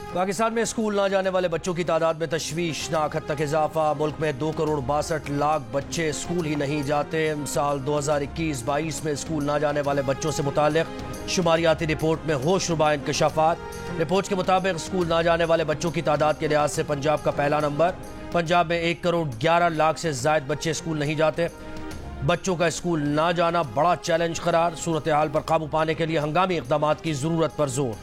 पाकिस्तान में स्कूल ना जाने वाले बच्चों की तादाद में तशवीशनाक हद तक इजाफा। मुल्क में 2,62,00,000 बच्चे स्कूल ही नहीं जाते। साल 2021-22 में स्कूल ना जाने वाले बच्चों से मुताल्लिक शुमारियाती रिपोर्ट में होशरुबा इंकशाफात। रिपोर्ट के मुताबिक स्कूल ना जाने वाले बच्चों की तादाद के लिहाज से पंजाब का पहला नंबर। पंजाब में 1,11,00,000 से ज्यादा बच्चे स्कूल नहीं जाते। बच्चों का स्कूल ना जाना बड़ा चैलेंज करार। सूरत हाल पर काबू पाने के लिए हंगामी इक़दाम की जरूरत पर जोर।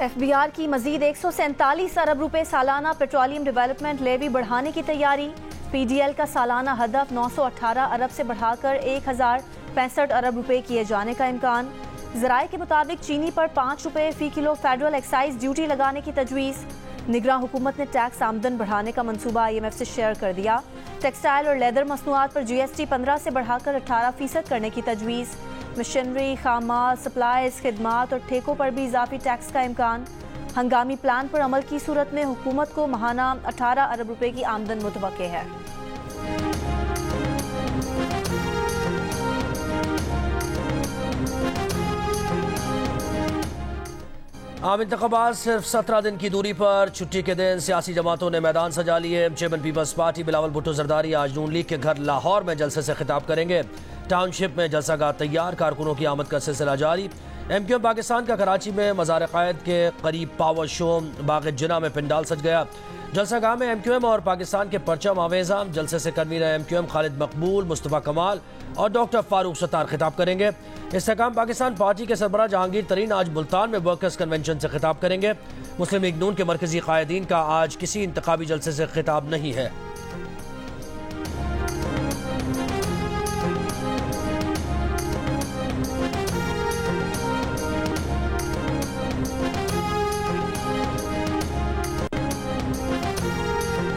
FBR की मजीद 147 अरब रुपए सालाना पेट्रोलियम डेवलपमेंट लेवी बढ़ाने की तैयारी। PDL का सालाना हदफ 918 अरब से बढ़ाकर 1,065 अरब रुपए किए जाने का इम्कान। ज़राए के मुताबिक चीनी पर 5 रुपए फी किलो फेडरल एक्साइज ड्यूटी लगाने की तजवीज़। निगरान हुकूमत ने टैक्स आमदन बढ़ाने का मंसूबा IMF से शेयर कर दिया। टेक्सटाइल और लेदर मसनूआत पर GST 15 से बढ़ाकर 18% करने की तजवीज़। मशीनरी, खामात, सप्लाईज, खिदमात और ठेकों पर भी इजाफी टैक्स का इम्कान। हंगामी प्लान पर अमल की सूरत में हुकूमत को माहाना 18 अरब रुपए की आमदन मुतवक्के है। आम इंतखाबात सिर्फ 17 दिन की दूरी पर। छुट्टी के दिन सियासी जमातों ने मैदान सजा लिए। चेयरमैन पीपल्स पार्टी बिलावल भुट्टो जरदारी आज नून लीग के घर लाहौर में जलसे से खिताब करेंगे। टाउनशिप में जलसागाह तैयार, कारकुनों की आमद का सिलसिला जारी। MQM पाकिस्तान का कराची में मज़ार क़ायद के करीब पावर शो बाग़ जिना में पिंडाल सज गया। जलसागाह में MQM और पाकिस्तान के परचम आवेज़ा। जलसे से कन्वीनर MQM खालिद मकबूल, मुस्तफ़ा कमाल और डॉक्टर फारूक सत्तार खिताब करेंगे। इस्तेकाम पाकिस्तान पार्टी के सरबराह जहांगीर तरीन आज मुल्तान में वर्कर्स कन्वेंशन से खिताब करेंगे। मुस्लिम लीग नून के मरकजी कायदीन का आज किसी इंतखाबी जलसे से खिताब नहीं है।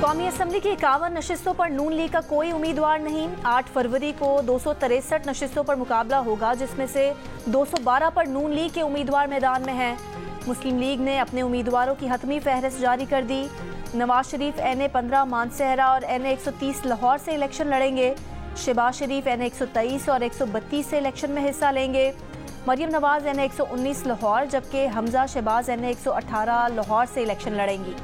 कौमी असम्बली की 51 नशिस्तों पर नून लीग का कोई उम्मीदवार नहीं। 8 फरवरी को 263 नशिस्तों पर मुकाबला होगा, जिसमें से 212 पर नून लीग के उम्मीदवार मैदान में हैं। मुस्लिम लीग ने अपने उम्मीदवारों की हतमी फहरिस्त जारी कर दी। नवाज शरीफ NA 15 मानसहरा और NA 130 लाहौर से इलेक्शन लड़ेंगे। शहबाज शरीफ NA 123 और 132 से इलेक्शन में हिस्सा लेंगे। मरियम नवाज NA 119 लाहौर, जबकि हमजा शहबाज NA 118 लाहौर से इलेक्शन लड़ेंगी।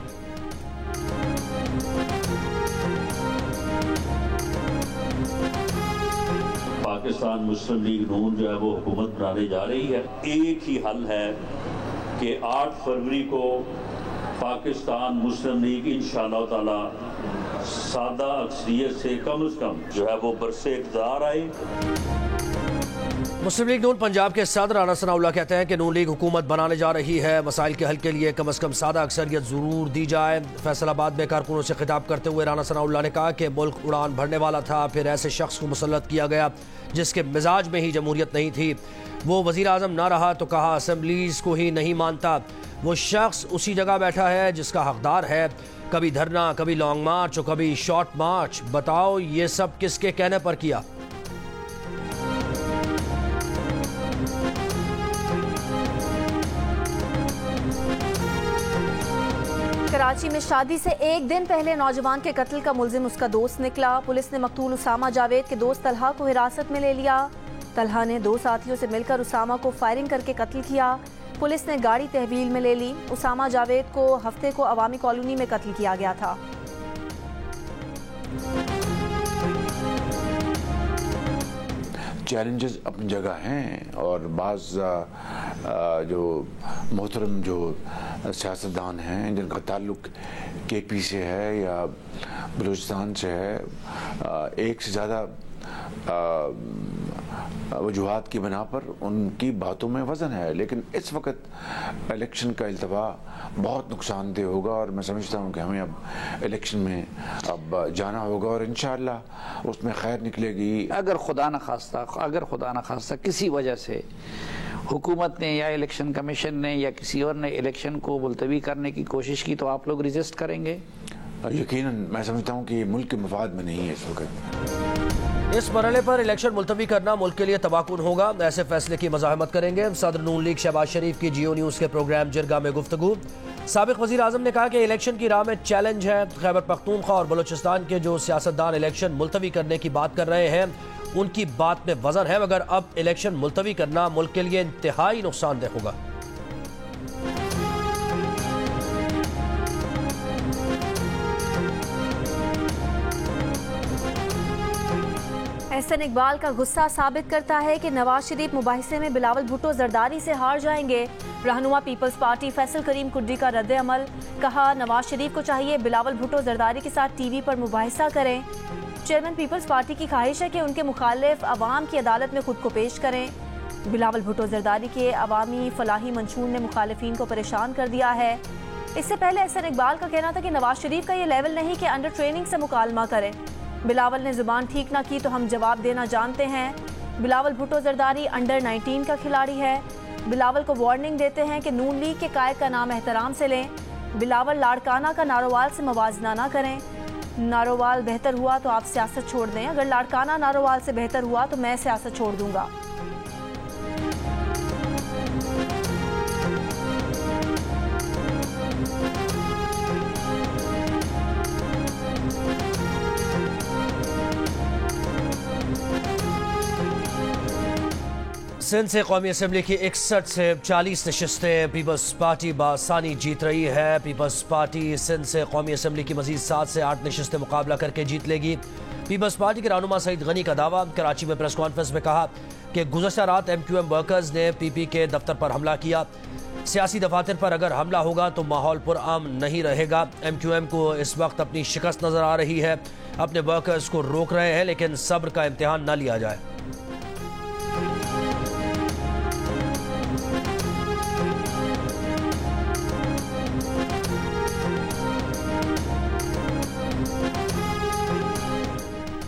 पाकिस्तान मुस्लिम लीग नून जो है वो हुकूमत बनाने जा रही है। एक ही हल है कि 8 फरवरी को पाकिस्तान मुस्लिम लीग इंशाअल्लाह ताला सादा अक्सरियत से कम जो है वो बरसे इक़्तिदार आए। मुस्लिम लीग नून पंजाब के सदर राना सनाउल्लाह कहते हैं कि नून लीग हुकूमत बनाने जा रही है। मसाइल के हल के लिए कम से कम सादा अक्सरियत जरूर दी जाए। फैसलाबाद में कारकुनों से खिताब करते हुए राना सनाउल्लाह ने कहा कि मुल्क उड़ान भरने वाला था, फिर ऐसे शख्स को मुसल्लत किया गया जिसके मिजाज में ही जमहूरियत नहीं थी। वो वज़ीर आज़म ना रहा तो कहा असम्बलीज़ को ही नहीं मानता। वो शख्स उसी जगह बैठा है जिसका हकदार है। कभी धरना, कभी लॉन्ग मार्च और कभी शॉर्ट मार्च। बताओ ये सब किसके कहने पर किया? कराची में शादी से एक दिन पहले नौजवान के कत्ल का मुलजिम उसका दोस्त निकला। पुलिस ने मकतूल उसामा जावेद के दोस्त तलहा को हिरासत में ले लिया। तलहा ने 2 साथियों से मिलकर उसामा को फायरिंग करके कत्ल किया। पुलिस ने गाड़ी तहवील में ले ली। उसामा जावेद को हफ्ते को अवामी कॉलोनी में कत्ल किया गया था। चैलेंजेस अपनी जगह हैं और बाज़ जो मोहतरम जो सियासतदान हैं जिनका ताल्लुक KP से है या बलूचिस्तान से है, एक से ज़्यादा वजूहात की बिना पर उनकी बातों में वज़न है। लेकिन इस वक्त इलेक्शन का इल्तवा बहुत नुकसानदेह होगा और मैं समझता हूँ कि हमें अब इलेक्शन में अब जाना होगा और इंशाअल्लाह उसमें खैर निकलेगी। अगर खुदा न खास्ता किसी वजह से हुकूमत ने या इलेक्शन कमीशन ने या किसी और ने इलेक्शन को मुलतवी करने की कोशिश की तो आप लोग रिजिस्ट करेंगे? यकीनन मैं समझता हूँ कि मुल्क के मफाद में नहीं है इस वक्त। इस मरहले पर इलेक्शन मुलतवी करना मुल्क के लिए तबाहकुन होगा। ऐसे फैसले की मज़ाहमत करेंगे सदर नून लीग शहबाज शरीफ की जियो न्यूज़ के प्रोग्राम जिरगा में गुफ्तगू। साबिक वज़ीर आज़म ने कहा कि इलेक्शन की राह में चैलेंज है। खैबर पख्तूनख्वा और बलूचिस्तान के जो सियासतदान इलेक्शन मुलतवी करने की बात कर रहे हैं उनकी बात में वजन है, मगर अब इलेक्शन मुलतवी करना मुल्क के लिए इंतहाई नुकसानदेह होगा। एहसन इकबाल का गुस्सा साबित करता है कि नवाज शरीफ मुबाहिसे में बिलावल भुट्टो जरदारी से हार जाएंगे। रहनुमा पीपल्स पार्टी फैसल करीम कुर्दी का रद्द अमल, कहा नवाज शरीफ को चाहिए बिलावल भुट्टो जरदारी के साथ टीवी पर मुबाहिसा करें। चेयरमैन पीपल्स पार्टी की ख्वाहिश है कि उनके मुखालिफ अवाम की अदालत में खुद को पेश करें। बिलावल भुट्टो जरदारी के अवामी फलाही मंशूर ने मुखालिफिन को परेशान कर दिया है। इससे पहले एहसन इकबाल का कहना था कि नवाज शरीफ का ये लेवल नहीं कि अंडर ट्रेनिंग से मुकालमा करें। बिलावल ने जुबान ठीक ना की तो हम जवाब देना जानते हैं। बिलावल भुट्टो जरदारी अंडर 19 का खिलाड़ी है। बिलावल को वार्निंग देते हैं कि नून लीग के कायद का नाम एहतराम से लें। बिलावल लाड़काना का नारोवाल से मवाजना ना करें। नारोवाल बेहतर हुआ तो आप सियासत छोड़ दें, अगर लाड़काना नारोवाल से बेहतर हुआ तो मैं सियासत छोड़ दूंगा। सिंध से कौमी असम्बली की 61 से 40 नशस्तें पीपल्स पार्टी बासानी जीत रही है। पीपल्स पार्टी सिंध से कौमी असम्बली की मजीद 7 से 8 नशस्तें मुकाबला करके जीत लेगी। पीपल्स पार्टी के रहनुमा सईद गनी का दावा, कराची में प्रेस कॉन्फ्रेंस में कहा कि गुज़श्ता रात MQM वर्कर्स ने PP के दफ्तर पर हमला किया। सियासी दफातर पर अगर हमला होगा तो माहौल पुरअमन नहीं रहेगा। MQM को इस वक्त अपनी शिकस्त नजर आ रही है, अपने वर्कर्स को रोक रहे हैं, लेकिन सब्र का इम्तिहान न लिया जाए।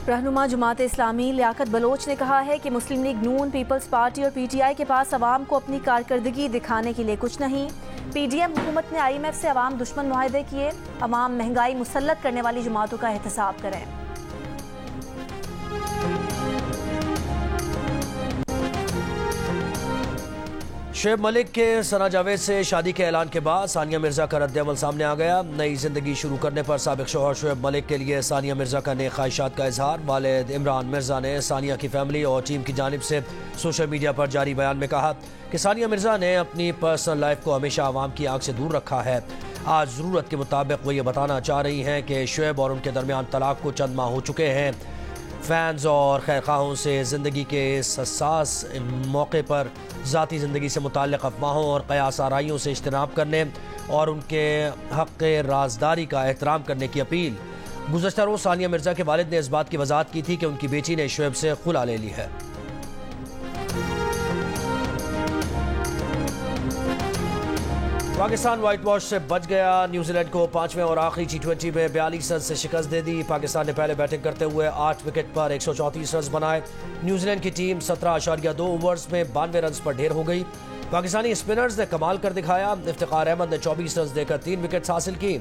रहनुमा जमात इस्लामी लियाकत बलोच ने कहा है कि मुस्लिम लीग नून, पीपल्स पार्टी और PTI के पास अवाम को अपनी कारकर्दगी दिखाने के लिए कुछ नहीं। PDM हुकूमत ने IMF से अवाम दुश्मन मुआहदे किए। अवाम महंगाई मुसल्लत करने वाली जमातों का एहतसाब करें। शुएब मलिक के सना जावेद से शादी के ऐलान के बाद सानिया मिर्जा का रद्द-ए-अमल सामने आ गया। नई जिंदगी शुरू करने पर साबिक शौहर शुएब मलिक के लिए सानिया मिर्जा का नेक ख्वाहिशात का इजहार। वालिद इमरान मिर्जा ने सानिया की फैमिली और टीम की जानिब से सोशल मीडिया पर जारी बयान में कहा कि सानिया मिर्जा ने अपनी पर्सनल लाइफ को हमेशा आवाम की आंख से दूर रखा है। आज ज़रूरत के मुताबिक वो ये बताना चाह रही हैं कि शुएब और उनके दरमियान तलाक को चंद माह हो चुके हैं। फैंस और खैरखाहों से ज़िंदगी के इस हसास मौके पर ज़ाती ज़िंदगी से मुताल्लिक़ अफवाहों और क़यास आराइयों से इज्तनाब करने और उनके हक़ राजदारी का एहतराम करने की अपील। गुज़श्ता रोज़ सानिया मिर्ज़ा के वालिद ने इस बात की वजाहत की थी कि उनकी बेटी ने शुएब से खुला ले ली है। पाकिस्तान वाइट वॉश से बच गया। न्यूजीलैंड को 5वें और आखिरी T20 में 42 रन से शिकस्त दे दी। पाकिस्तान ने पहले बैटिंग करते हुए 8 विकेट पर 134 रन बनाए। न्यूजीलैंड की टीम 17.2 ओवर्स में 92 रन पर ढेर हो गई। पाकिस्तानी स्पिनर्स ने कमाल कर दिखाया। इफ्तिखार अहमद ने 24 रन देकर 3 विकेट हासिल की।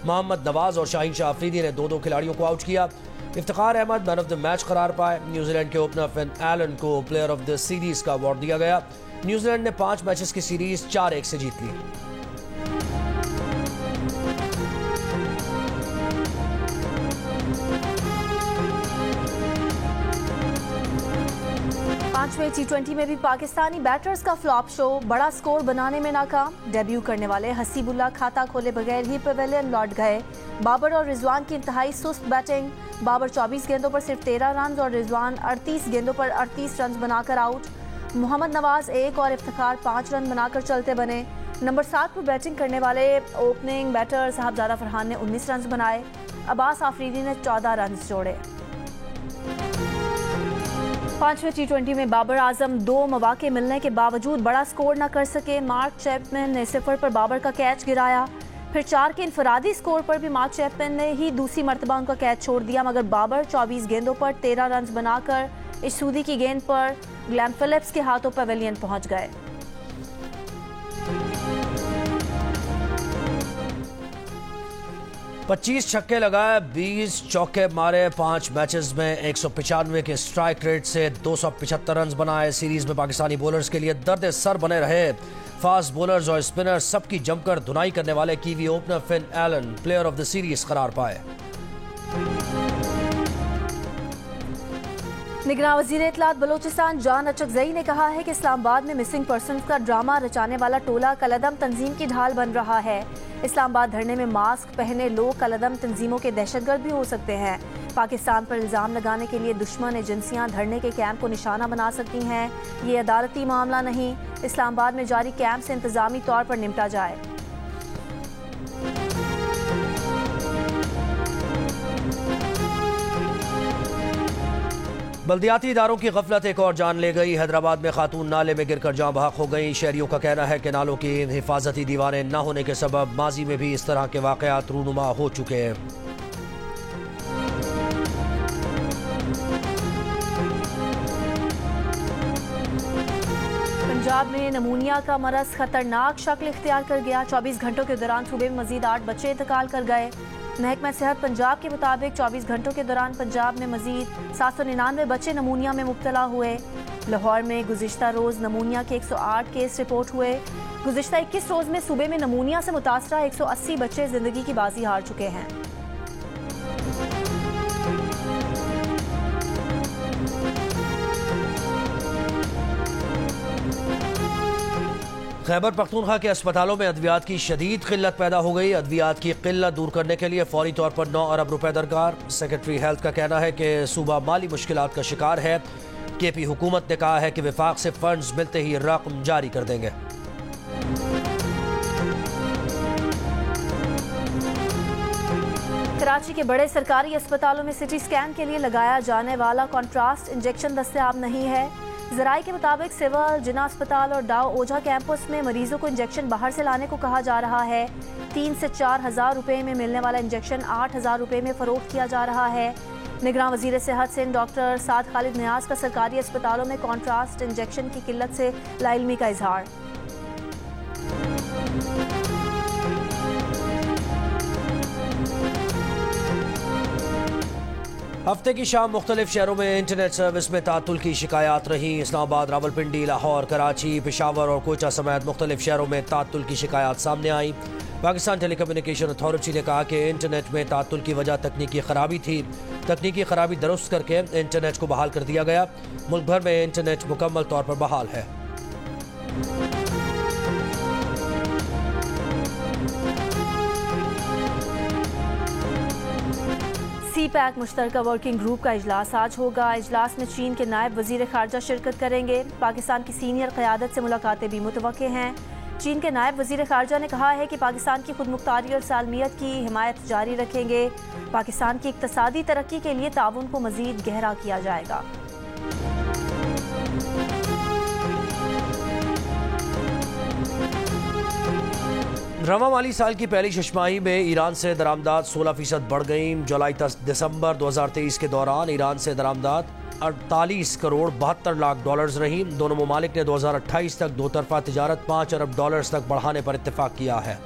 मोहम्मद नवाज और शाहीन शाह अफरीदी ने 2-2 खिलाड़ियों को आउट किया। Iftikhar Ahmed man of the match करार पाए। न्यूजीलैंड के ओपनर फिन एलन को प्लेयर ऑफ द सीरीज का अवार्ड दिया गया। न्यूजीलैंड ने 5 मैचेस की सीरीज 4-1 से जीत ली। पांचवें T20 में भी पाकिस्तानी बैटर्स का फ्लॉप शो, बड़ा स्कोर बनाने में नाकाम। डेब्यू करने वाले हसीबुल्ला खाता खोले बगैर ही पवेलियन लौट गए। बाबर और रिजवान की इंतहाई सुस्त बैटिंग। बाबर 24 गेंदों पर सिर्फ 13 रन और रिजवान 38 गेंदों पर 38 रन बनाकर आउट। मोहम्मद नवाज 1 और इफ्तिखार 5 रन बनाकर चलते बने। नंबर 7 पर बैटिंग करने वाले ओपनिंग बैटर साहबजादा फरहान ने 19 रन बनाए। अब्बास आफरीदी ने 14 रन जोड़े। पांचवें T20 में बाबर आजम 2 मौके मिलने के बावजूद बड़ा स्कोर न कर सके। मार्क चैपमैन ने 0 पर बाबर का कैच गिराया। फिर 4 के इनफरादी स्कोर पर भी मार्क चैपमैन ने ही दूसरी मरतबा उनका कैच छोड़ दिया, मगर बाबर 24 गेंदों पर 13 रन बनाकर इस सूदी की गेंद पर ग्लैम फिलिप्स के हाथों पवेलियन पहुंच गए। पच्चीस छक्के लगाए, 20 चौके मारे। 5 मैचेस में 195 के स्ट्राइक रेट से 275 रन बनाए। सीरीज में पाकिस्तानी बॉलर्स के लिए दर्द सर बने रहे फास्ट बॉलर्स और स्पिनर सबकी जमकर धुनाई करने वाले kiwi opener Finn Elon player of the series करार पाए। निगरान वजीर इत्तलात बलोचिस्तान जान अचकजई ने कहा है कि इस्लामाबाद में मिसिंग पर्सनस का ड्रामा रचाने वाला टोला कलअदम तंजीम की ढाल बन रहा है। इस्लामाबाद धरने में मास्क पहने लोग कलअदम तंजीमों के दहशतगर्द भी हो सकते हैं। पाकिस्तान पर इल्ज़ाम लगाने के लिए दुश्मन एजेंसियां धरने के कैंप को निशाना बना सकती हैं। ये अदालती मामला नहीं, इस्लामाबाद में जारी कैंप से इंतजामी तौर पर निपटा जाए। बल्दियाती इदारों की गफलत एक और जान ले गई। हैदराबाद में खातून नाले में गिरकर जाँ बहक हो गई। शहरियों का कहना है कि नालों की हिफाजती दीवारें न होने के सबब माजी में भी इस तरह के वाकयात रूनुमा हो चुके हैं। पंजाब में नमूनिया का मरज खतरनाक शक्ल इख्तियार कर गया। 24 घंटों के दौरान सूबे में मजीद 8 बच्चे इंतकाल कर गए। महकमा सेहत पंजाब के मुताबिक 24 घंटों के दौरान पंजाब में मजीद 799 बच्चे नमूनिया में मुब्तला हुए। लाहौर में गुज़िश्ता रोज़ नमूनिया के 108 केस रिपोर्ट हुए। गुज़िश्ता 21 रोज़ में सूबे में नमूनिया से मुतासरा 180 बच्चे ज़िंदगी की बाजी हार चुके हैं। खैबर पख्तूनख्वा के अस्पतालों में अद्वियात की शदीद किल्लत पैदा हो गई। अद्वियात की किल्लत दूर करने के लिए फौरी तौर पर 9 अरब रुपए दरकार। सेक्रेटरी हेल्थ का कहना है कि सूबा माली मुश्किलात का शिकार है। केपी हुकूमत ने कहा है कि विफाक से फंड्स मिलते ही रकम जारी कर देंगे। कराची के बड़े सरकारी अस्पतालों में सिटी स्कैन के लिए लगाया जाने वाला कॉन्ट्रास्ट इंजेक्शन दस्तयाब नहीं है। ज़राए के मुताबिक सिविल, जिना अस्पताल और डाव ओझा कैंपस में मरीजों को इंजेक्शन बाहर से लाने को कहा जा रहा है। 3 से 4 हज़ार रुपये में मिलने वाला इंजेक्शन 8 हज़ार रुपये में फ़रोख्त किया जा रहा है। निगरान वज़ीर सेहत सिंध डॉक्टर साद खालिद नियाज का सरकारी अस्पतालों में कॉन्ट्रास्ट इंजेक्शन की किल्लत से लाइल्मी का इजहार। हफ्ते की शाम मुख्तलिफ शहरों में इंटरनेट सर्विस में तातुल की शिकायत रही। इस्लामाबाद, रावलपिंडी, लाहौर, कराची, पेशावर और कोयटा समेत मुख्तलिफ शहरों में तातुल की शिकायत सामने आई। पाकिस्तान टेलीकम्युनिकेशन अथॉरिटी ने कहा कि इंटरनेट में तातुल की वजह तकनीकी खराबी थी। तकनीकी खराबी दुरुस्त करके इंटरनेट को बहाल कर दिया गया। मुल्क भर में इंटरनेट मुकम्मल तौर पर बहाल है। CPAC मुश्तरका वर्किंग ग्रुप का इजलास आज होगा। इजलास में चीन के नायब वजीर खारजा शिरकत करेंगे। पाकिस्तान की सीनियर क़यादत से मुलाकातें भी मुतवक्के हैं। चीन के नायब वजीर खारजा ने कहा है कि पाकिस्तान की खुदमुख्तारी और सालमियत की हिमायत जारी रखेंगे। पाकिस्तान की इक़्तिसादी तरक्की के लिए ताउन को मज़ीद गहरा किया जाएगा। रवा माली साल की पहली छमाही में ईरान से दरामदात 16% बढ़ गई। जुलाई दिसंबर 2023 के दौरान ईरान से दरामदात 48 करोड़ 72 लाख डॉलर्स रही। दोनों ममालिक ने 2028 तक दो तरफा तिजारत 5 अरब डॉलर्स तक बढ़ाने पर इत्तेफाक किया है।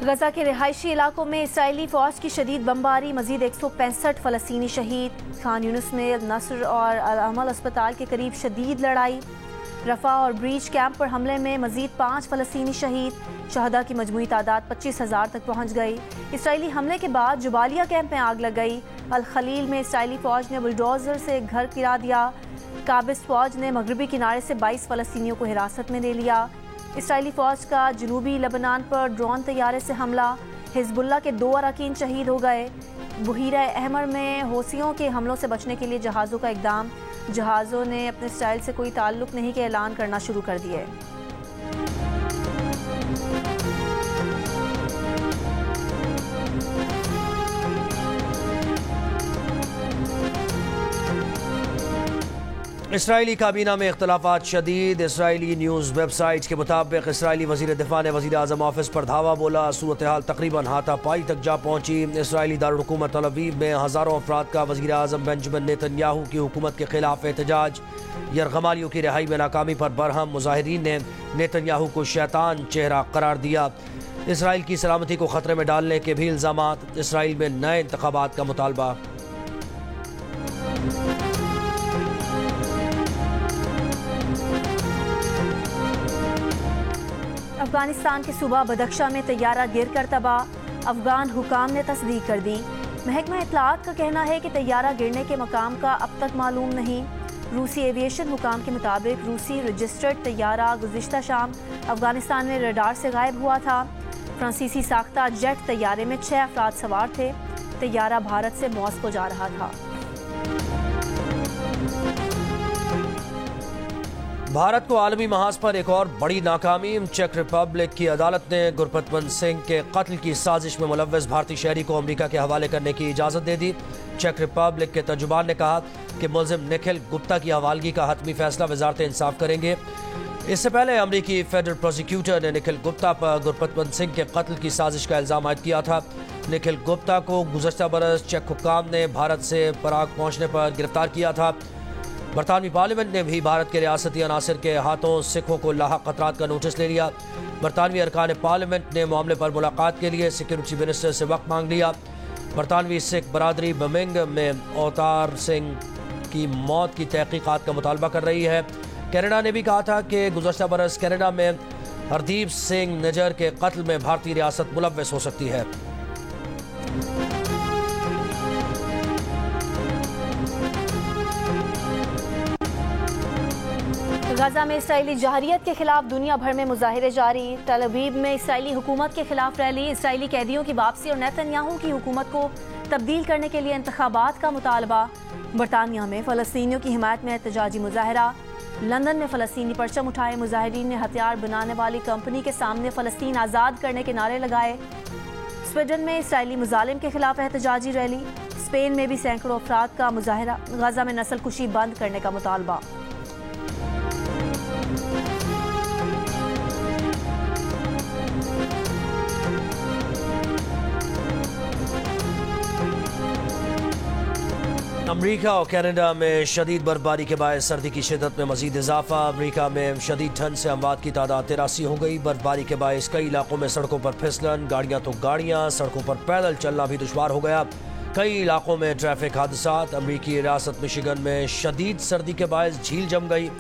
गजा के रिहायशी इलाकों में इसराइली फौज की शदीद बमबारी, मजीद 165 फलस्तीनी शहीद। खान यूनिस में नसर और अल-अमल अस्पताल के करीब शदीद लड़ाई। रफा और ब्रीच कैंप पर हमले में मजीद 5 फलस्तीनी शहीद। शहदा की मजमूई तादाद 25,000 तक पहुँच गई। इसराइली हमले के बाद जुबालिया कैंप में आग लग गई। अल खलील में इसराइली फौज ने बुलडोजर से घर गिरा दिया। काबिज फौज ने मगरबी किनारे से 22 फलस्तीनियों को हिरासत में ले लिया। इसराइली फौज का जनूबी लेबनान पर ड्रोन तैयारे से हमला, हिजबुल्लाह के 2 अरकान शहीद हो गए। बुहीरा अहमर में हौसियों के हमलों से बचने के लिए जहाज़ों का इक़दाम, जहाज़ों ने अपने स्टाइल से कोई ताल्लुक़ नहीं के ऐलान करना शुरू कर दिए। इसराइली काबीना में इख्तलाफात शदीद। इसराइली न्यूज़ वेबसाइट के मुताबिक इसराइली वज़ीर दिफा ने वज़ीर आज़म ऑफिस पर धावा बोला। सूरत हाल तकरीबन हाथापाई तक जा पहुंची। इसराइली दारुल-हुकूमत तल अवीव में हज़ारों अफराद का वज़ीर आज़म बेंजामिन नेतन्याहू की हुकूमत के खिलाफ एहतजाज। यरगमालियों की रिहाई में नाकामी पर बरहम मुजाहिरीन ने नेतन्याहू को शैतान चेहरा करार दिया। इसराइल की सलामती को खतरे में डालने के भी इल्ज़ामात। इसराइल में नए इंतखाबात का मुतालबा। अफगानिस्तान के सूबा बदख्शा में तैयारा गिरकर तबाह, अफगान हुकाम ने तस्दीक कर दी। महकमा इत्तलात का कहना है कि तैयारा गिरने के मकाम का अब तक मालूम नहीं। रूसी एविएशन हुकाम के मुताबिक रूसी रजिस्टर्ड तैयारा गुज़िश्ता शाम अफगानिस्तान में रडार से गायब हुआ था। फ्रांसीसी साख्ता जेट तैयारे में 6 अफराद सवार थे। तैयारा भारत से मॉस्को जा रहा था। भारत को आलमी महाज पर एक और बड़ी नाकामी। चेक रिपब्लिक की अदालत ने गुरपतवंत सिंह के कत्ल की साजिश में मुलव्वस भारतीय शहरी को अमेरिका के हवाले करने की इजाज़त दे दी। चेक रिपब्लिक के तर्जुमान ने कहा कि मुलजिम निखिल गुप्ता की हवालगी का हतमी फैसला वजारत इंसाफ करेंगे। इससे पहले अमरीकी फेडरल प्रोसिक्यूटर ने निखिल गुप्ता पर गुरपतवंत सिंह के कत्ल की साजिश का इल्ज़ाम आयद किया था। निखिल गुप्ता को गुज़श्ता बरस चेक हुक्काम ने भारत से पराग पहुंचने पर गिरफ्तार किया था। बरतानवी पार्लियामेंट ने भी भारत के रियासती अनासर के हाथों सिखों को लाहक खतरात का नोटिस ले लिया। बरतानवी अरकान पार्लियामेंट ने मामले पर मुलाकात के लिए सिक्योरिटी मिनिस्टर से वक्त मांग लिया। बरतानवी सिख बरादरी बर्मिंघम में अवतार सिंह की मौत की तहकीकात का मुतालबा कर रही है। कनाडा ने भी कहा था कि गुज़श्ता बरस कनाडा में हरदीप सिंह निजर के कत्ल में भारतीय रियासत मुलव्वस हो सकती है। गाजा में इसराइली जहरियत के खिलाफ दुनिया भर में मुजाहिरे जारी। तल अवीव में इसराइली हुकूमत के खिलाफ रैली, इसराइली कैदियों की वापसी और नेतन्याहू की हुकूमत को तब्दील करने के लिए इंतखाबात का मुतालबा। बरतानिया में फ़लस्तीनियों की हिमायत में एहतजाजी मुजाहरा। लंदन में फ़लस्तीनी परचम उठाए मुजाहिरीन ने हथियार बनाने वाली कंपनी के सामने फ़लस्तीन आज़ाद करने के नारे लगाए। स्वीडन में इसराइली मुजालिम के खिलाफ एहतजाजी रैली। स्पेन में भी सैकड़ों अफराद का मुजाहरा। गाजा में नस्ल कुशी बंद करने का मुतालबा। अमरीका और कनाडा में शदीद बर्फबारी के बाद सर्दी की शिदत में मजीद इजाफा। अमरीका में शदीद ठंड से अमवात की तादाद 83 हो गई। बर्फबारी के बाद कई इलाकों में सड़कों पर फिसलन, गाड़ियां तो गाड़ियां, सड़कों पर पैदल चलना भी दुश्वार हो गया। कई इलाकों में ट्रैफिक हादसात। अमरीकी रियासत मिशिगन में शदीद सर्दी के बायस झील जम गई।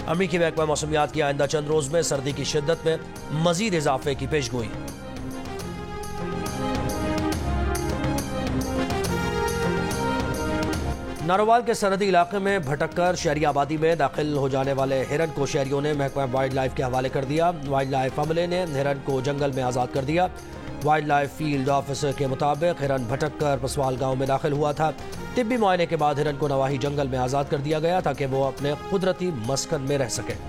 अमरीकी महकमा मौसमियात की आइंदा चंद रोज में सर्दी की शिद्दत में मजीद इजाफे की पेशगोई। नारोवाल के सरहदी इलाके में भटककर शहरी आबादी में दाखिल हो जाने वाले हिरन को शहरियों ने महकमा वाइल्ड लाइफ के हवाले कर दिया। वाइल्ड लाइफ अमले ने हिरन को जंगल में आज़ाद कर दिया। वाइल्ड लाइफ फील्ड ऑफिसर के मुताबिक हिरन भटककर पसवाल गांव में दाखिल हुआ था। तिब्बी मुआयने के बाद हिरन को नवाही जंगल में आज़ाद कर दिया गया ताकि वो अपने कुदरती मस्कन में रह सके।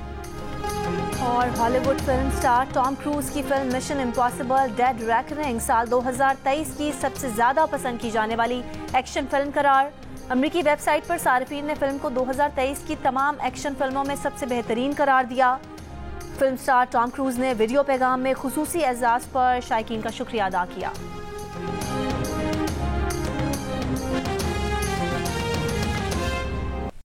और Hollywood film star Tom Cruise की film Mission Impossible Dead Reckoning साल 2023 की सबसे ज्यादा पसंद की जाने वाली एक्शन फिल्म करार। अमरीकी वेबसाइट पर सार्फिन ने फिल्म को 2023 की तमाम एक्शन फिल्मों में सबसे बेहतरीन करार दिया। फिल्म स्टार टॉम क्रूज ने वीडियो पैगाम में खुसूसी एजाज़ पर शायकीन का शुक्रिया अदा किया।